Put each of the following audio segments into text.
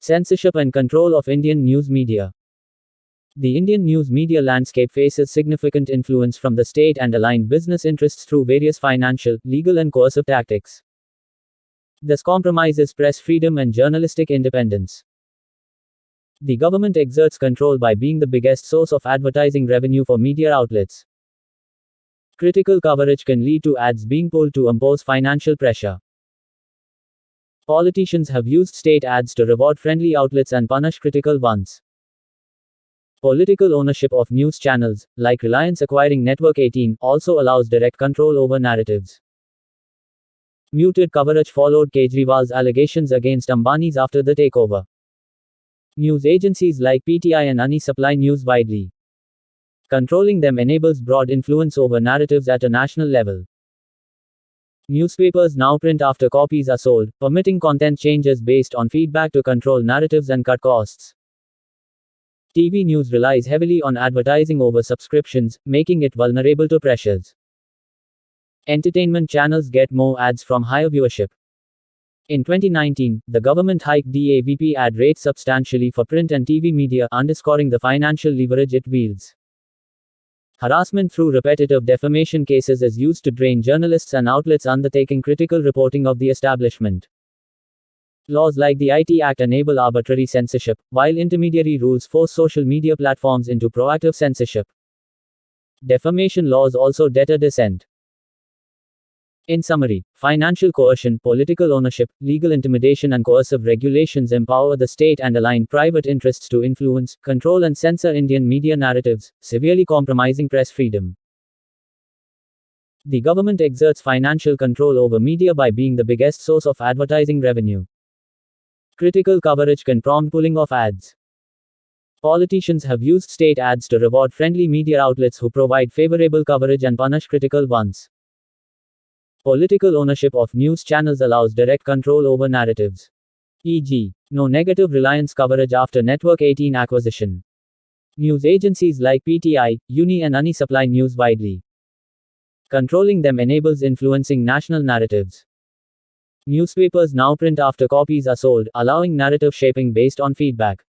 Censorship and control of Indian news media. The Indian news media landscape faces significant influence from the state and aligned business interests through various financial, legal, and coercive tactics. This compromises press freedom and journalistic independence. The government exerts control by being the biggest source of advertising revenue for media outlets. Critical coverage can lead to ads being pulled to impose financial pressure. Politicians have used state ads to reward friendly outlets and punish critical ones. Political ownership of news channels, like Reliance acquiring Network 18, also allows direct control over narratives. Muted coverage followed Kejriwal's allegations against Ambani's after the takeover. News agencies like PTI and ANI supply news widely. Controlling them enables broad influence over narratives at a national level. Newspapers now print after copies are sold, permitting content changes based on feedback to control narratives and cut costs. TV news relies heavily on advertising over subscriptions, making it vulnerable to pressures. Entertainment channels get more ads from higher viewership. In 2019, the government hiked DAVP ad rates substantially for print and TV media, underscoring the financial leverage it wields. Harassment through repetitive defamation cases is used to drain journalists and outlets undertaking critical reporting of the establishment. Laws like the IT Act enable arbitrary censorship, while intermediary rules force social media platforms into proactive censorship. Defamation laws also deter dissent. In summary, financial coercion, political ownership, legal intimidation, and coercive regulations empower the state and align private interests to influence, control, and censor Indian media narratives, severely compromising press freedom. The government exerts financial control over media by being the biggest source of advertising revenue. Critical coverage can prompt pulling of ads. Politicians have used state ads to reward friendly media outlets who provide favorable coverage and punish critical ones. Political ownership of news channels allows direct control over narratives. E.g., no negative Reliance coverage after Network 18 acquisition. News agencies like PTI, UNI, and ANI supply news widely. Controlling them enables influencing national narratives. Newspapers now print after copies are sold, allowing narrative shaping based on feedback.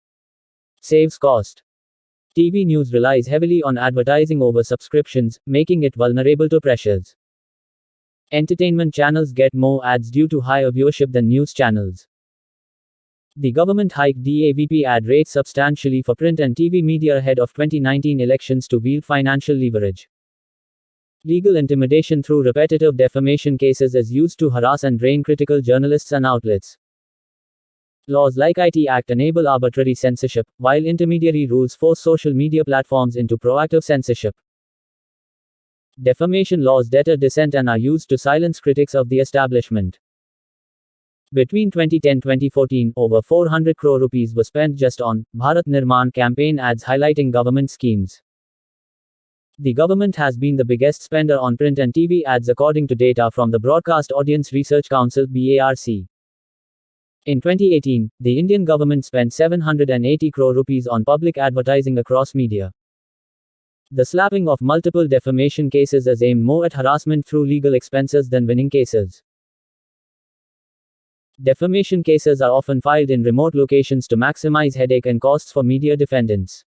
Saves cost. TV news relies heavily on advertising over subscriptions, making it vulnerable to pressures. Entertainment channels get more ads due to higher viewership than news channels. The government hiked DAVP ad rates substantially for print and TV media ahead of 2019 elections to wield financial leverage. Legal intimidation through repetitive defamation cases is used to harass and drain critical journalists and outlets. Laws like IT Act enable arbitrary censorship, while intermediary rules force social media platforms into proactive censorship. Defamation laws deter dissent and are used to silence critics of the establishment. Between 2010-2014, over 400 crore rupees was spent just on Bharat Nirman campaign ads highlighting government schemes. The government has been the biggest spender on print and TV ads according to data from the Broadcast Audience Research Council (BARC). In 2018, the Indian government spent 780 crore rupees on public advertising across media. The slapping of multiple defamation cases is aimed more at harassment through legal expenses than winning cases. Defamation cases are often filed in remote locations to maximize headache and costs for media defendants.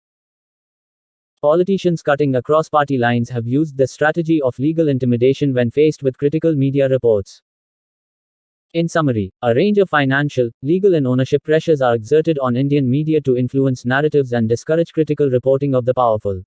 Politicians cutting across party lines have used this strategy of legal intimidation when faced with critical media reports. In summary, a range of financial, legal, and ownership pressures are exerted on Indian media to influence narratives and discourage critical reporting of the powerful.